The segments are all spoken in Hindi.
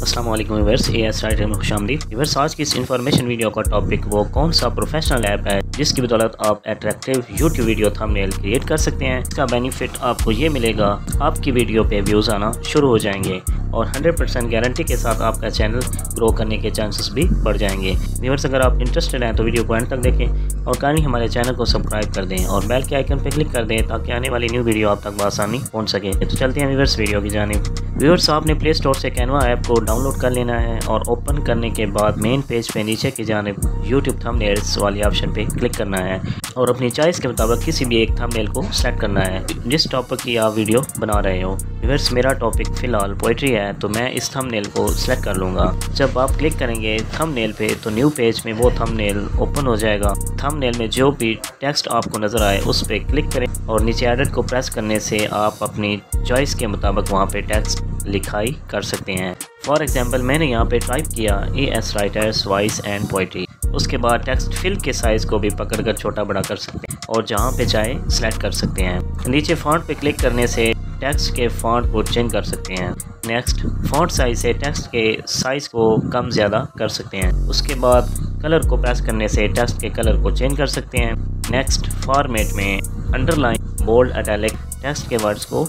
अस्सलाम वालेकुम व्यूअर्स, एएस राइटर में खुशामदीद। व्यूअर्स, आज की इस इन्फॉर्मेशन वीडियो का टॉपिक वो कौन सा प्रोफेशनल ऐप है जिसकी बदौलत आप attractive YouTube video thumbnail create कर सकते हैं। इसका बेनिफिट आपको ये मिलेगा, आपकी वीडियो पे व्यूज़ आना शुरू हो जाएंगे और 100% गारंटी के साथ आपका चैनल ग्रो करने के चांसेस भी बढ़ जाएंगे। व्यूअर्स, अगर आप इंटरेस्टेड हैं तो वीडियो को एंड तक देखें और काइंडली हमारे चैनल को सब्सक्राइब कर दें और बेल के आइकन पर क्लिक कर दें ताकि आने वाली न्यू वीडियो आप तक बआसानी पहुँच सके। तो चलते हैं व्यूअर्स वीडियो की जानिब। व्यूअर्स, आपने प्ले स्टोर से कैनवा ऐप को डाउनलोड कर लेना है और ओपन करने के बाद मेन पेज पे नीचे की जानिब यूट्यूब थंबनेल्स वाली ऑप्शन पे क्लिक करना है और अपनी चॉइस के मुताबिक किसी भी एक थंबनेल को सेलेक्ट करना है जिस टॉपिक की आप वीडियो बना रहे हो। व्यूअर्स, मेरा टॉपिक फ़िलहाल पोइट्री है तो मैं इस थंबनेल को सेलेक्ट कर लूँगा। जब आप क्लिक करेंगे थंबनेल पे तो न्यू पेज में वो थंबनेल ओपन हो जाएगा। थंबनेल में जो भी टेक्स्ट आपको नज़र आए उस पर क्लिक करें और नीचे एडिट को प्रेस करने से आप अपनी चॉइस के मुताबिक वहाँ पे टेक्स्ट लिखाई कर सकते हैं। फॉर एग्जांपल, मैंने यहाँ पे टाइप किया as writers voice and poetry. उसके बाद टेक्स्ट फिल के साइज़ को भी पकड़कर छोटा बड़ा कर सकते हैं और जहाँ पे चाहे सेलेक्ट कर सकते हैं। नीचे फॉन्ट पे क्लिक करने से टेक्स्ट के फॉन्ट को चेंज कर सकते हैं। नेक्स्ट, फॉन्ट साइज से टेक्स्ट के साइज़ को कम ज़्यादा कर सकते हैं। उसके बाद कलर को प्रेस करने से टेक्स्ट के कलर को चेंज कर सकते हैं। नेक्स्ट, फॉर्मेट में अंडरलाइन, बोल्ड, इटैलिक टेक्स्ट के वर्ड्स को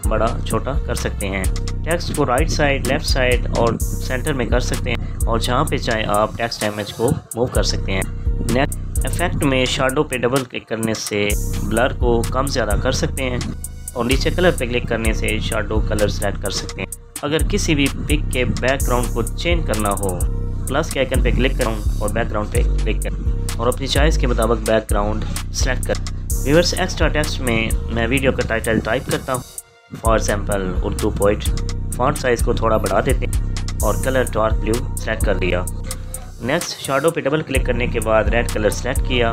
बड़ा छोटा कर सकते हैं। टेक्स्ट को राइट साइड, लेफ़्ट साइड और सेंटर में कर सकते हैं और जहाँ पे चाहे आप टेक्स्ट इमेज को मूव कर सकते हैं। नेक्स्ट, इफेक्ट में शैडो पे डबल क्लिक करने से ब्लर को कम ज़्यादा कर सकते हैं और नीचे कलर पे क्लिक करने से शैडो कलर सेलेक्ट कर सकते हैं। अगर किसी भी पिक के बैकग्राउंड को चेंज करना हो, प्लस के आइकन पे क्लिक करूँ और बैकग्राउंड पे क्लिक करें और अपनी चॉइस के मुताबिक बैकग्राउंड सेलेक्ट करें। व्यूअर्स, एक्स्ट्रा टेक्स्ट में मैं वीडियो का टाइटल टाइप करता हूँ। For example, Urdu poet. Font size को थोड़ा बढ़ा देते हैं और कलर डार्क ब्लू सेलेक्ट कर दिया। नेक्स्ट, शैडो पे डबल क्लिक करने के बाद रेड कलर सेलेक्ट किया।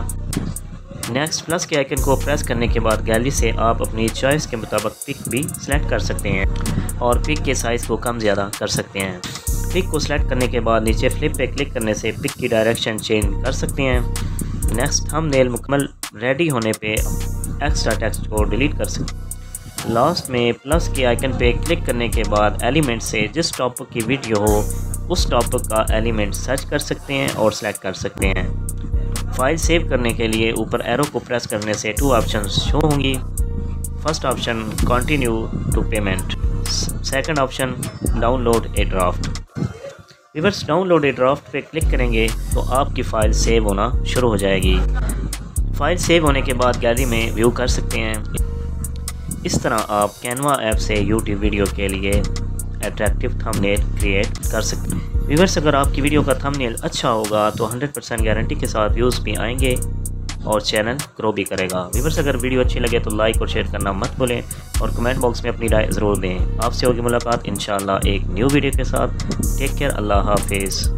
नेक्स्ट, प्लस के आइकन को प्रेस करने के बाद गैलरी से आप अपनी चॉइस के मुताबिक पिक भी सिलेक्ट कर सकते हैं और पिक के साइज़ को कम ज़्यादा कर सकते हैं। पिक को सिलेक्ट करने के बाद नीचे फ्लिप पे क्लिक करने से पिक की डायरेक्शन चेंज कर सकते हैं। नेक्स्ट, थंबनेल मुकम्मल रेडी होने पे एक्स्ट्रा टेक्स्ट को डिलीट कर सकते हैं। लास्ट में प्लस के आइकन पे क्लिक करने के बाद एलिमेंट से जिस टॉपिक की वीडियो हो उस टॉपिक का एलिमेंट सर्च कर सकते हैं और सेलेक्ट कर सकते हैं। फाइल सेव करने के लिए ऊपर एरो को प्रेस करने से 2 ऑप्शंस शो होंगी। First option, continue to payment. Second option, download a draft. Viewers, download a draft पे क्लिक करेंगे तो आपकी फ़ाइल सेव होना शुरू हो जाएगी। फ़ाइल सेव होने के बाद गैलरी में व्यू कर सकते हैं। इस तरह आप कैनवा ऐप से यूट्यूब वीडियो के लिए अट्रैक्टिव थंबनेल क्रिएट कर सकते हैं। व्यूअर्स, अगर आपकी वीडियो का थंबनेल अच्छा होगा तो 100% गारंटी के साथ व्यूज़ भी आएंगे और चैनल ग्रो भी करेगा। व्यूअर्स, अगर वीडियो अच्छी लगे तो लाइक और शेयर करना मत भूलें और कमेंट बॉक्स में अपनी राय ज़रूर दें। आपसे होगी मुलाकात इंशाल्लाह एक न्यू वीडियो के साथ। टेक केयर, अल्लाह हाफिज़।